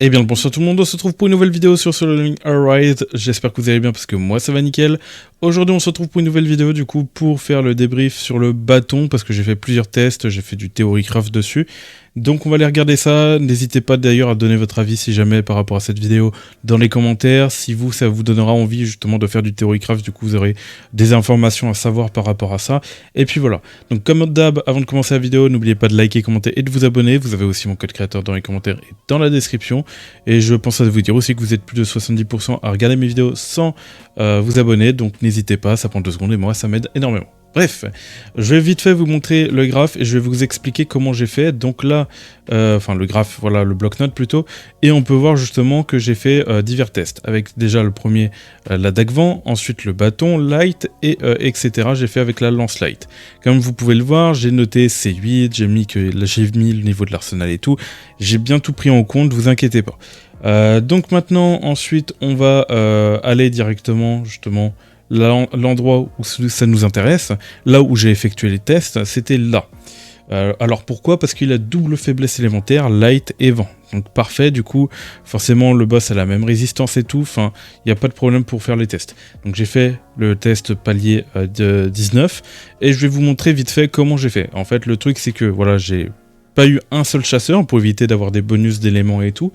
Eh bien, bonsoir tout le monde, on se retrouve pour une nouvelle vidéo sur Solo Leveling Arise. J'espère que vous allez bien parce que moi ça va nickel. Aujourd'hui on se retrouve pour une nouvelle vidéo du coup pour faire le débrief sur le bâton parce que j'ai fait plusieurs tests, j'ai fait du Theorycraft dessus. Donc on va aller regarder ça, n'hésitez pas d'ailleurs à donner votre avis si jamais par rapport à cette vidéo dans les commentaires. Si vous, ça vous donnera envie justement de faire du Theorycraft, du coup vous aurez des informations à savoir par rapport à ça. Et puis voilà, donc comme d'hab, avant de commencer la vidéo, n'oubliez pas de liker, commenter et de vous abonner. Vous avez aussi mon code créateur dans les commentaires et dans la description. Et je pense à vous dire aussi que vous êtes plus de 70% à regarder mes vidéos sans vous abonner, donc n'hésitez pas, ça prend 2 secondes et moi ça m'aide énormément. Bref, je vais vite fait vous montrer le graphe et je vais vous expliquer comment j'ai fait. Donc là, enfin le graphe, voilà le bloc-notes plutôt, et on peut voir justement que j'ai fait divers tests. Avec déjà le premier, la dague vent, ensuite le bâton, light, et etc. J'ai fait avec la lance light. Comme vous pouvez le voir, j'ai noté C8, j'ai mis le niveau de l'arsenal et tout. J'ai bien tout pris en compte, vous inquiétez pas. Donc maintenant, ensuite, on va aller directement justement l'endroit où ça nous intéresse, là où j'ai effectué les tests, c'était là. Alors pourquoi? Parce qu'il a double faiblesse élémentaire, light et vent. Donc parfait, du coup, forcément le boss a la même résistance et tout, enfin, il n'y a pas de problème pour faire les tests. Donc j'ai fait le test palier de 19, et je vais vous montrer vite fait comment j'ai fait. En fait, le truc c'est que, voilà, j'ai pas eu un seul chasseur pour éviter d'avoir des bonus d'éléments et tout,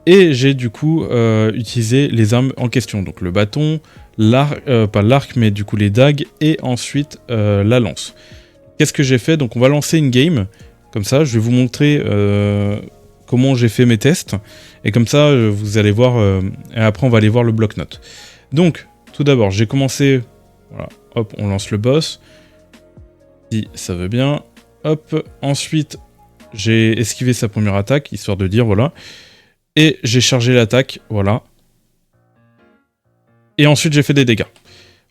et j'ai du coup utilisé les armes en question, donc le bâton, l'arc, pas l'arc mais du coup les dagues, et ensuite la lance. Qu'est-ce que j'ai fait? Donc on va lancer une game, comme ça je vais vous montrer comment j'ai fait mes tests, et comme ça vous allez voir, et après on va aller voir le bloc-notes. Donc tout d'abord j'ai commencé, voilà, hop on lance le boss, si ça veut bien, hop, ensuite j'ai esquivé sa première attaque, histoire de dire voilà, et j'ai chargé l'attaque, voilà. Et ensuite j'ai fait des dégâts.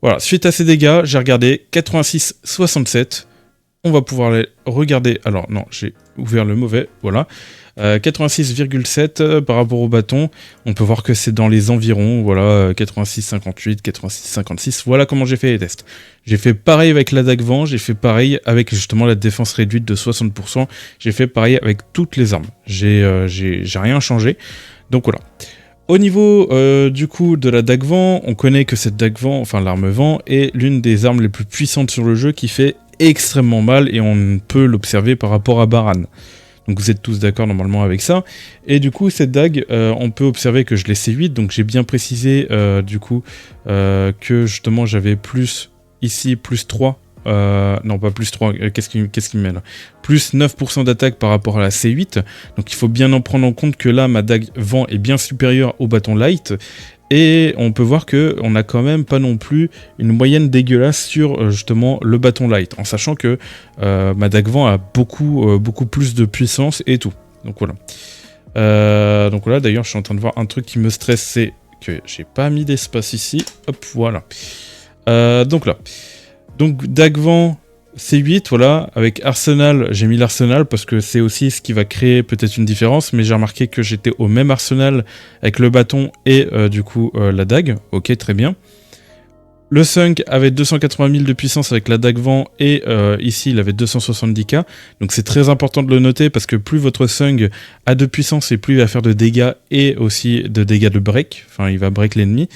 Voilà, suite à ces dégâts, j'ai regardé 86-67. On va pouvoir les regarder. Alors non, j'ai ouvert le mauvais, voilà. 86,7 par rapport au bâton. On peut voir que c'est dans les environs, voilà, 86,58, 86,56. Voilà comment j'ai fait les tests. J'ai fait pareil avec la dague vent, j'ai fait pareil avec justement la défense réduite de 60%. J'ai fait pareil avec toutes les armes. J'ai rien changé. Donc voilà. Au niveau du coup de la dague vent, on connaît que cette dague vent, enfin l'arme vent, est l'une des armes les plus puissantes sur le jeu qui fait extrêmement mal, et on peut l'observer par rapport à Baran. Donc vous êtes tous d'accord normalement avec ça. Et du coup cette dague, on peut observer que je l'ai C8, donc j'ai bien précisé du coup que justement j'avais plus ici, plus 3. Non pas plus 3, qu'est-ce qu'il me met là? Plus 9% d'attaque par rapport à la C8, donc il faut bien en prendre en compte que là ma dague vent est bien supérieure au bâton light, et on peut voir que on n'a quand même pas non plus une moyenne dégueulasse sur justement le bâton light, en sachant que ma dague vent a beaucoup plus de puissance et tout, donc voilà. Donc voilà, d'ailleurs je suis en train de voir un truc qui me stresse, c'est que j'ai pas mis d'espace ici, hop voilà. Donc là. Donc dague vent C8, voilà, avec arsenal, j'ai mis l'arsenal parce que c'est aussi ce qui va créer peut-être une différence, mais j'ai remarqué que j'étais au même arsenal avec le bâton et du coup la dague, ok très bien. Le Sung avait 280 000 de puissance avec la dague vent, et ici il avait 270k, donc c'est très important de le noter parce que plus votre Sung a de puissance et plus il va faire de dégâts, et aussi de dégâts de break, enfin il va break l'ennemi,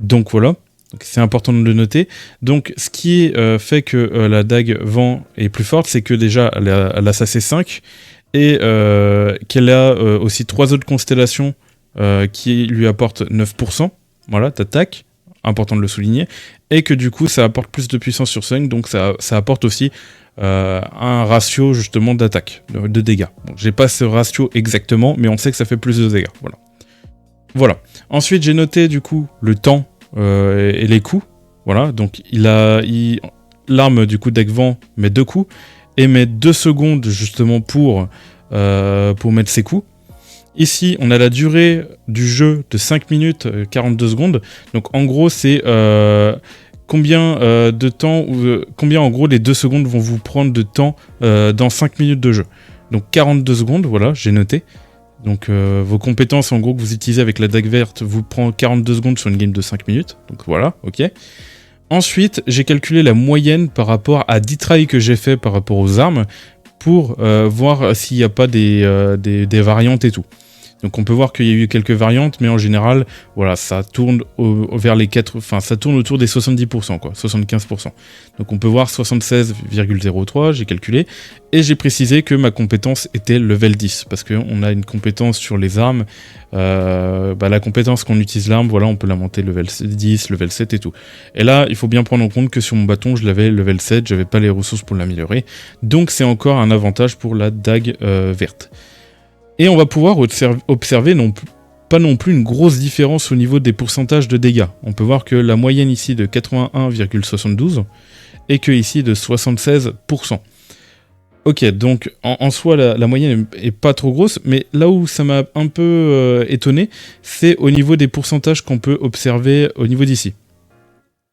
donc voilà. C'est important de le noter. Donc ce qui fait que la dague vent est plus forte, c'est que déjà elle a sa C5, et qu'elle a aussi 3 autres constellations qui lui apportent 9%, voilà, d'attaque, important de le souligner, et que du coup ça apporte plus de puissance sur Sung, donc ça apporte aussi un ratio justement d'attaque, de dégâts. Bon, j'ai pas ce ratio exactement, mais on sait que ça fait plus de dégâts, voilà. Ensuite j'ai noté du coup le temps et les coups, voilà, donc l'arme du coup dague vent met 2 coups, et met 2 secondes justement pour mettre ses coups. Ici on a la durée du jeu de 5 minutes 42 secondes, donc en gros c'est combien de temps, combien en gros les 2 secondes vont vous prendre de temps dans 5 minutes de jeu. Donc 42 secondes, voilà, j'ai noté. Donc vos compétences en gros que vous utilisez avec la dague verte vous prend 42 secondes sur une game de 5 minutes. Donc voilà, ok. Ensuite, j'ai calculé la moyenne par rapport à 10 tries que j'ai fait par rapport aux armes pour voir s'il n'y a pas des variantes et tout. Donc on peut voir qu'il y a eu quelques variantes, mais en général, voilà, ça tourne vers les 4, enfin ça tourne autour des 70%, quoi, 75%. Donc on peut voir 76,03, j'ai calculé, et j'ai précisé que ma compétence était level 10, parce qu'on a une compétence sur les armes, la compétence qu'on utilise l'arme, voilà, on peut la monter level 10, level 7 et tout. Et là, il faut bien prendre en compte que sur mon bâton, je l'avais level 7, j'avais pas les ressources pour l'améliorer, donc c'est encore un avantage pour la dague verte. Et on va pouvoir observer pas non plus une grosse différence au niveau des pourcentages de dégâts. On peut voir que la moyenne ici de 81,72 et que ici de 76%. Ok, donc en soi la moyenne est pas trop grosse, mais là où ça m'a un peu étonné, c'est au niveau des pourcentages qu'on peut observer au niveau d'ici.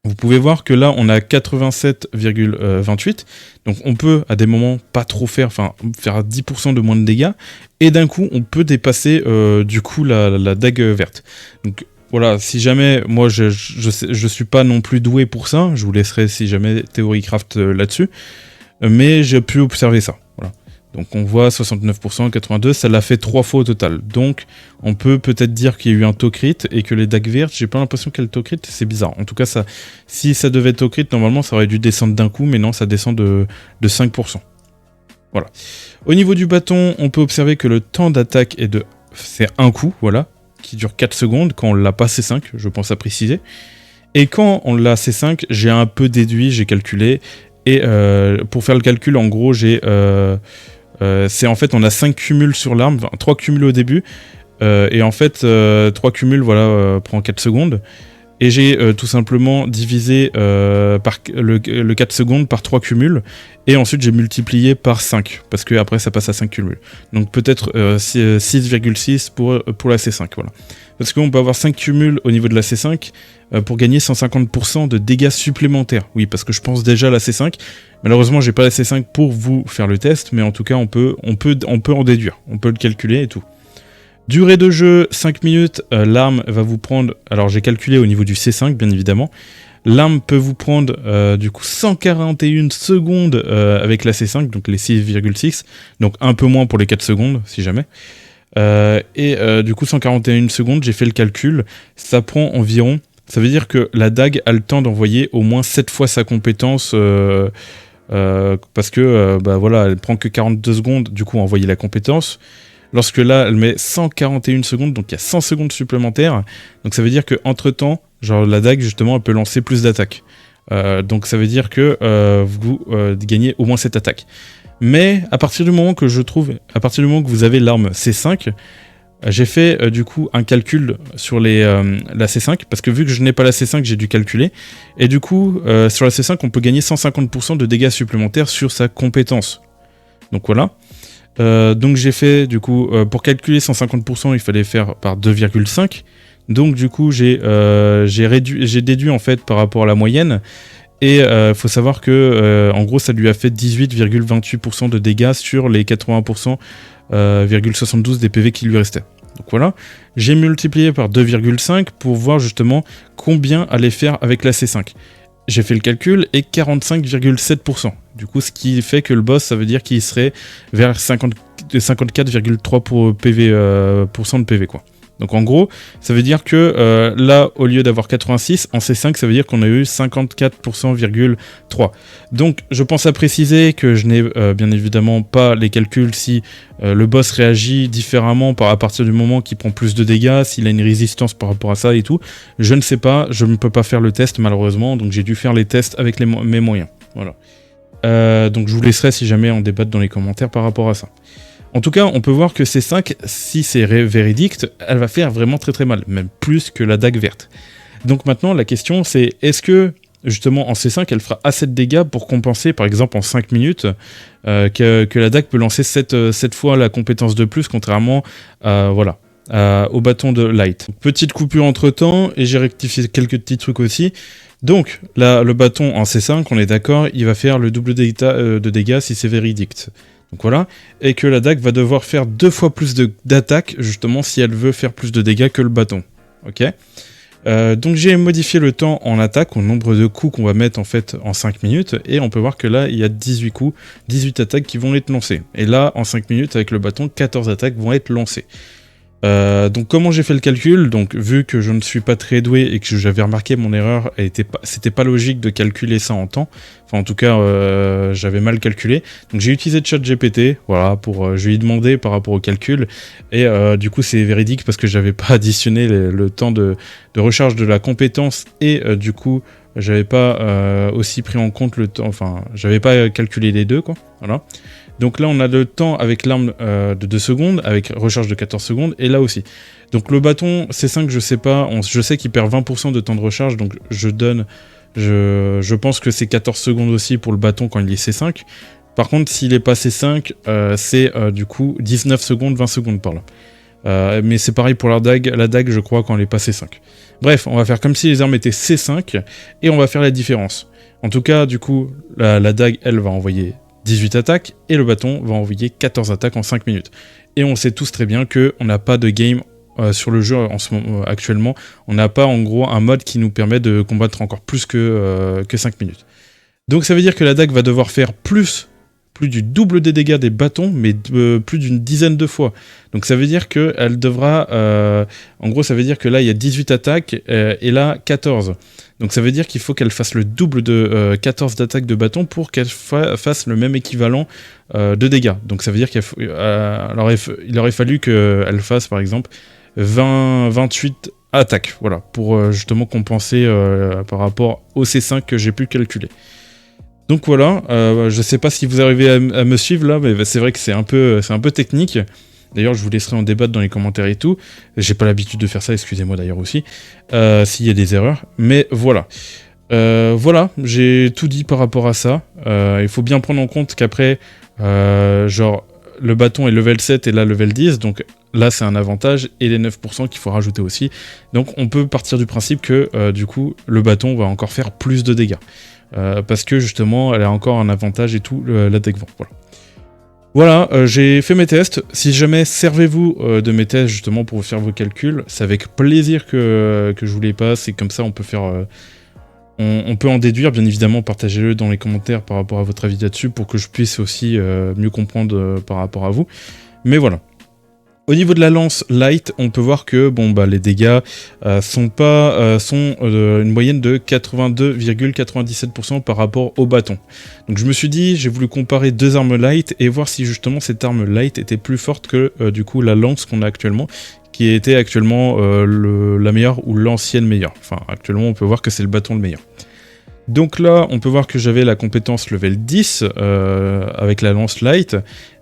Vous pouvez voir que là, on a 87,28. Donc, on peut, à des moments, pas trop faire 10% de moins de dégâts. Et d'un coup, on peut dépasser, du coup, la dague verte. Donc, voilà, si jamais, moi, je suis pas non plus doué pour ça. Je vous laisserai, si jamais, Theorycraft là-dessus. Mais j'ai pu observer ça. Voilà. Donc on voit 69%, 82%, ça l'a fait 3 fois au total. Donc on peut peut-être dire qu'il y a eu un taux crit et que les dagues vertes, j'ai pas l'impression qu'elles taux crit, c'est bizarre. En tout cas, si ça devait taux crit, normalement ça aurait dû descendre d'un coup, mais non, ça descend de 5%. Voilà. Au niveau du bâton, on peut observer que le temps d'attaque c'est un coup, voilà, qui dure 4 secondes quand on l'a pas C5, je pense à préciser. Et quand on l'a C5, j'ai un peu déduit, j'ai calculé, et pour faire le calcul, en gros, c'est en fait, on a 5 cumuls sur l'arme, 3 cumuls au début, et en fait, 3 cumuls, voilà, prend 4 secondes. Et j'ai tout simplement divisé par le 4 secondes par 3 cumuls, et ensuite j'ai multiplié par 5, parce que après ça passe à 5 cumuls. Donc peut-être 6,6 pour la C5, voilà. Parce qu'on peut avoir 5 cumuls au niveau de la C5 pour gagner 150% de dégâts supplémentaires. Oui, parce que je pense déjà à la C5. Malheureusement, j'ai pas la C5 pour vous faire le test, mais en tout cas, on peut en déduire. On peut le calculer et tout. Durée de jeu, 5 minutes. L'arme va vous prendre... Alors, j'ai calculé au niveau du C5, bien évidemment. L'arme peut vous prendre du coup 141 secondes avec la C5, donc les 6,6. Donc un peu moins pour les 4 secondes, si jamais. Du coup 141 secondes, j'ai fait le calcul, ça prend environ, ça veut dire que la dague a le temps d'envoyer au moins 7 fois sa compétence, parce que voilà, elle prend que 42 secondes du coup à envoyer la compétence, lorsque là elle met 141 secondes, donc il y a 100 secondes supplémentaires, donc ça veut dire que entre temps, genre la dague justement elle peut lancer plus d'attaques, donc ça veut dire que vous gagnez au moins cette attaque. Mais à partir du moment que vous avez l'arme C5, j'ai fait du coup un calcul sur la C5, parce que vu que je n'ai pas la C5, j'ai dû calculer, et du coup sur la C5 on peut gagner 150% de dégâts supplémentaires sur sa compétence. Donc voilà. Donc j'ai fait du coup, pour calculer 150%, il fallait faire par 2,5. Donc du coup j'ai déduit en fait par rapport à la moyenne. Et faut savoir que en gros ça lui a fait 18,28% de dégâts sur les 80,72 des PV qui lui restaient. Donc voilà, j'ai multiplié par 2,5 pour voir justement combien allait faire avec la C5. J'ai fait le calcul et 45,7%. Du coup, ce qui fait que le boss, ça veut dire qu'il serait vers 54,3% de PV, quoi. Donc en gros, ça veut dire que là, au lieu d'avoir 86, en C5, ça veut dire qu'on a eu 54,3%. Donc je pense à préciser que je n'ai bien évidemment pas les calculs si le boss réagit différemment à partir du moment qu'il prend plus de dégâts, s'il a une résistance par rapport à ça et tout. Je ne sais pas, je ne peux pas faire le test malheureusement, donc j'ai dû faire les tests avec mes moyens. Voilà. Donc je vous laisserai si jamais en débattre dans les commentaires par rapport à ça. En tout cas, on peut voir que C5, si c'est véridique, elle va faire vraiment très très mal, même plus que la dague verte. Donc maintenant, la question c'est, est-ce que justement en C5, elle fera assez de dégâts pour compenser, par exemple en 5 minutes, que la dague peut lancer 7 fois la compétence de plus, contrairement au bâton de Light. Petite coupure entre temps, et j'ai rectifié quelques petits trucs aussi. Donc là, le bâton en C5, on est d'accord, il va faire le double de dégâts si c'est véridique. Donc voilà, et que la dague va devoir faire 2 fois plus d'attaque, justement, si elle veut faire plus de dégâts que le bâton. Ok. Donc j'ai modifié le temps en attaque, au nombre de coups qu'on va mettre en fait en 5 minutes, et on peut voir que là, il y a 18 coups, 18 attaques qui vont être lancées. Et là, en 5 minutes, avec le bâton, 14 attaques vont être lancées. Donc comment j'ai fait le calcul? Donc vu que je ne suis pas très doué et que j'avais remarqué mon erreur, c'était pas logique de calculer ça en temps. Enfin en tout cas j'avais mal calculé. Donc j'ai utilisé ChatGPT, voilà, je lui ai demandé par rapport au calcul. Et du coup c'est véridique parce que j'avais pas additionné le temps de recharge de la compétence et du coup j'avais pas aussi pris en compte le temps, enfin j'avais pas calculé les deux quoi, voilà. Donc là on a le temps avec l'arme de 2 secondes, avec recharge de 14 secondes, et là aussi. Donc le bâton C5 je sais pas, je sais qu'il perd 20% de temps de recharge, donc je pense que c'est 14 secondes aussi pour le bâton quand il est C5. Par contre s'il est pas C5, c'est du coup 19 secondes, 20 secondes par là. Mais c'est pareil pour la dague je crois quand elle est pas C5. Bref, on va faire comme si les armes étaient C5, et on va faire la différence. En tout cas du coup la dague elle va envoyer 18 attaques, et le bâton va envoyer 14 attaques en 5 minutes. Et on sait tous très bien qu'on n'a pas de game sur le jeu en ce moment, actuellement. On n'a pas en gros un mode qui nous permet de combattre encore plus que 5 minutes. Donc ça veut dire que la dague va devoir faire plus du double des dégâts des bâtons, mais plus d'une dizaine de fois. Donc ça veut dire qu'elle devra... en gros, ça veut dire que là, il y a 18 attaques, et là, 14. Donc ça veut dire qu'il faut qu'elle fasse le double de 14 d'attaques de bâton pour qu'elle fasse le même équivalent de dégâts. Donc ça veut dire qu'il aurait fallu qu'elle fasse, par exemple, 28 attaques, voilà, pour justement compenser par rapport au C5 que j'ai pu calculer. Donc voilà, je sais pas si vous arrivez à me suivre là, mais c'est vrai que c'est un peu technique. D'ailleurs, je vous laisserai en débattre dans les commentaires et tout. J'ai pas l'habitude de faire ça, excusez-moi d'ailleurs aussi, s'il y a des erreurs. Mais voilà. Voilà, j'ai tout dit par rapport à ça. Il faut bien prendre en compte qu'après, genre, le bâton est level 7 et là level 10, donc là c'est un avantage, et les 9% qu'il faut rajouter aussi. Donc on peut partir du principe que, du coup, le bâton va encore faire plus de dégâts. Parce que justement, elle a encore un avantage et tout, la deck vent. Voilà. Voilà, j'ai fait mes tests. Si jamais, servez-vous de mes tests justement pour faire vos calculs. C'est avec plaisir que je vous les passe, et comme ça on peut faire... on peut en déduire, bien évidemment, partagez-le dans les commentaires par rapport à votre avis là-dessus pour que je puisse aussi mieux comprendre par rapport à vous. Mais voilà. Au niveau de la lance light, on peut voir que bon, bah, les dégâts sont une moyenne de 82,97% par rapport au bâton. Donc je me suis dit, j'ai voulu comparer deux armes light et voir si justement cette arme light était plus forte que du coup la lance qu'on a actuellement, qui était actuellement la meilleure ou l'ancienne meilleure. Enfin, actuellement on peut voir que c'est le bâton le meilleur. Donc là, on peut voir que j'avais la compétence level 10 avec la lance light,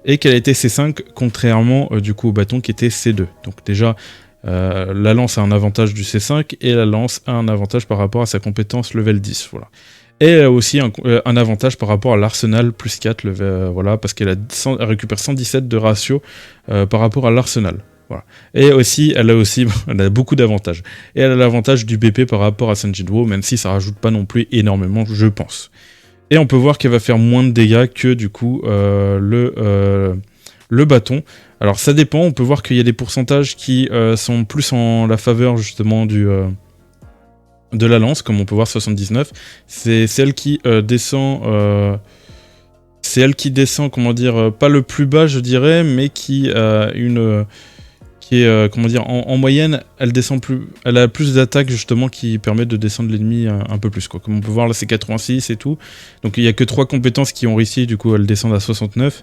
et qu'elle était C5, contrairement du coup au bâton qui était C2. Donc déjà, la lance a un avantage du C5, et la lance a un avantage par rapport à sa compétence level 10. Voilà. Et elle a aussi un avantage par rapport à l'arsenal plus 4, voilà, parce qu'elle récupère 117 de ratio par rapport à l'arsenal. Voilà. Et aussi, elle a beaucoup d'avantages. Et elle a l'avantage du BP par rapport à Sanjinwo, même si ça rajoute pas non plus énormément, je pense. Et on peut voir qu'elle va faire moins de dégâts que du coup le bâton. Alors ça dépend, on peut voir qu'il y a des pourcentages qui sont plus en la faveur justement de la lance, comme on peut voir 79. C'est celle qui descend... c'est elle qui descend, comment dire, pas le plus bas je dirais, mais qui a comment dire, en moyenne, elle a plus d'attaques justement qui permettent de descendre l'ennemi un peu plus, quoi. Comme on peut voir là, c'est 86 et tout. Donc il n'y a que 3 compétences qui ont réussi, du coup elles descendent à 69.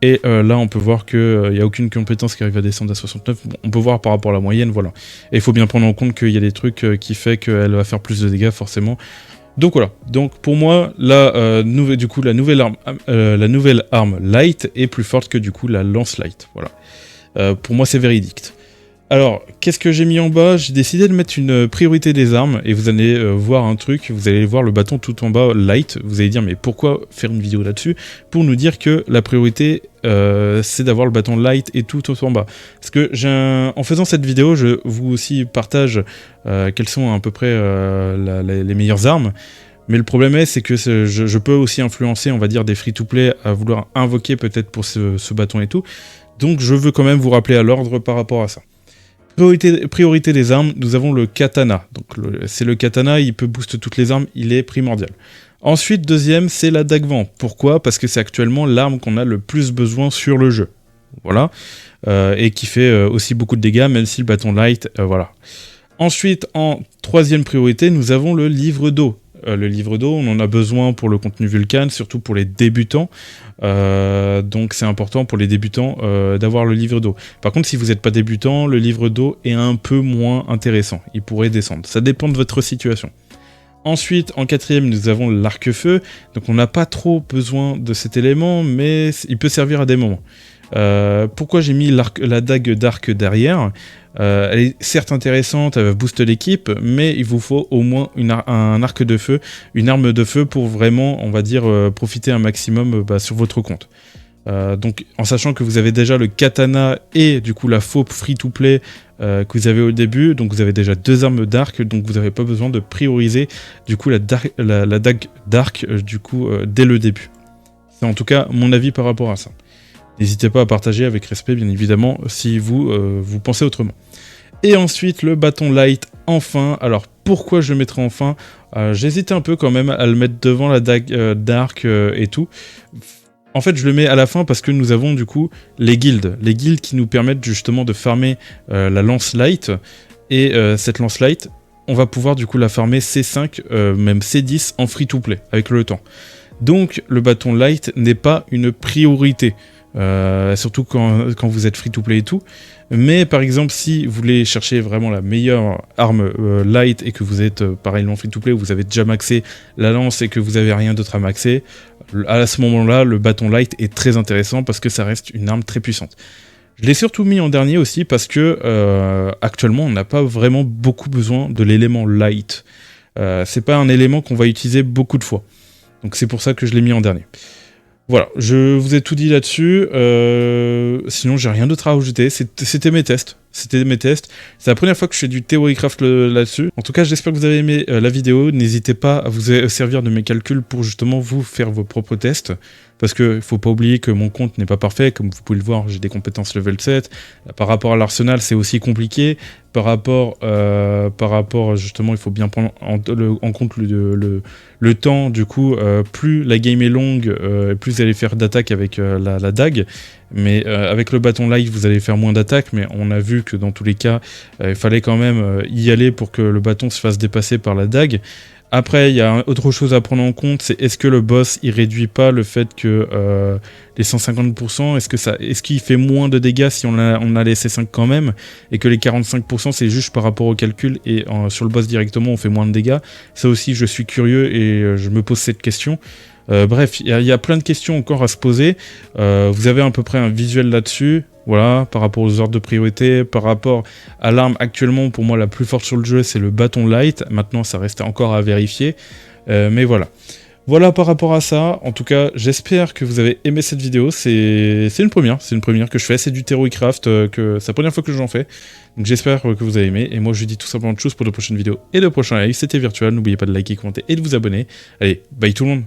Et là on peut voir qu'il n'y a aucune compétence qui arrive à descendre à 69. Bon, on peut voir par rapport à la moyenne, voilà. Et il faut bien prendre en compte qu'il y a des trucs qui fait qu'elle va faire plus de dégâts forcément. Donc voilà, donc pour moi, la nouvelle arme light est plus forte que du coup la lance light, voilà. Pour moi c'est véridique. Alors, qu'est-ce que j'ai mis en bas? J'ai décidé de mettre une priorité des armes, et vous allez voir un truc, vous allez voir le bâton tout en bas light, vous allez dire mais pourquoi faire une vidéo là-dessus? Pour nous dire que la priorité c'est d'avoir le bâton light et tout en bas. Parce que en faisant cette vidéo, je vous aussi partage quelles sont à peu près les meilleures armes. Mais le problème c'est que je peux aussi influencer, on va dire, des free-to-play à vouloir invoquer peut-être pour ce bâton et tout. Donc je veux quand même vous rappeler à l'ordre par rapport à ça. Priorité des armes, nous avons le katana. Donc c'est le katana, il peut booster toutes les armes, il est primordial. Ensuite, deuxième, c'est la dague vent. Pourquoi? Parce que c'est actuellement l'arme qu'on a le plus besoin sur le jeu. voilà, et qui fait aussi beaucoup de dégâts, même si le bâton light, voilà. Ensuite, en troisième priorité, nous avons le livre d'eau. Le livre d'eau, on en a besoin pour le contenu Vulcan, surtout pour les débutants. Donc c'est important pour les débutants d'avoir le livre d'eau. Par contre, si vous n'êtes pas débutant, le livre d'eau est un peu moins intéressant. Il pourrait descendre. Ça dépend de votre situation. Ensuite, en quatrième, nous avons l'arc-feu. Donc on n'a pas trop besoin de cet élément, mais il peut servir à des moments. Pourquoi j'ai mis la dague d'arc derrière? Elle est certes intéressante, elle va booster l'équipe, mais il vous faut au moins un arc de feu, une arme de feu pour vraiment, on va dire, profiter un maximum sur votre compte. Donc en sachant que vous avez déjà le katana et du coup la faupe free-to-play que vous avez au début, donc vous avez déjà 2 armes d'arc, donc vous n'avez pas besoin de prioriser du coup la dague d'arc dès le début. C'est en tout cas mon avis par rapport à ça. N'hésitez pas à partager avec respect, bien évidemment, si vous pensez autrement. Et ensuite, le bâton light, enfin. Alors, pourquoi je le mettrai enfin? J'hésitais un peu quand même à le mettre devant la dague d'arc et tout. En fait, je le mets à la fin parce que nous avons du coup les guildes. Les guildes qui nous permettent justement de farmer la lance light. Et cette lance light, on va pouvoir du coup la farmer C5, même C10 en free-to-play, avec le temps. Donc, le bâton light n'est pas une priorité. Surtout quand vous êtes free to play et tout, mais par exemple si vous voulez chercher vraiment la meilleure arme light et que vous êtes pareillement free to play, vous avez déjà maxé la lance et que vous avez rien d'autre à maxer, à ce moment là le bâton light est très intéressant parce que ça reste une arme très puissante. Je l'ai surtout mis en dernier aussi parce que actuellement on n'a pas vraiment beaucoup besoin de l'élément light, c'est pas un élément qu'on va utiliser beaucoup de fois, donc c'est pour ça que je l'ai mis en dernier. Voilà, je vous ai tout dit là-dessus, sinon j'ai rien d'autre à rajouter, c'était mes tests. C'est la première fois que je fais du Theorycraft là-dessus. En tout cas, j'espère que vous avez aimé la vidéo, n'hésitez pas à vous servir de mes calculs pour justement vous faire vos propres tests, parce qu'il ne faut pas oublier que mon compte n'est pas parfait, comme vous pouvez le voir, j'ai des compétences level 7, par rapport à l'arsenal c'est aussi compliqué, par rapport justement il faut bien prendre en compte le temps, du coup plus la game est longue, plus vous allez faire d'attaque avec la dague, mais avec le bâton light vous allez faire moins d'attaque, mais on a vu que dans tous les cas il fallait quand même y aller pour que le bâton se fasse dépasser par la dague. Après, il y a autre chose à prendre en compte, c'est est-ce que le boss il réduit pas le fait que les 150%, est-ce qu'il fait moins de dégâts si on a les C5 quand même, et que les 45% c'est juste par rapport au calcul, et sur le boss directement on fait moins de dégâts. Ça aussi je suis curieux et je me pose cette question. Bref, il y a plein de questions encore à se poser. Vous avez à peu près un visuel là-dessus. Voilà, par rapport aux ordres de priorité, par rapport à l'arme actuellement, pour moi la plus forte sur le jeu, c'est le bâton light. Maintenant, ça reste encore à vérifier. Mais voilà. Voilà par rapport à ça. En tout cas, j'espère que vous avez aimé cette vidéo. C'est une première que je fais. C'est du Theorycraft, c'est la première fois que j'en fais. Donc j'espère que vous avez aimé. Et moi, je vous dis tout simplement de choses pour de prochaines vidéos et de prochains lives. C'était Virtual. N'oubliez pas de liker, commenter et de vous abonner. Allez, bye tout le monde.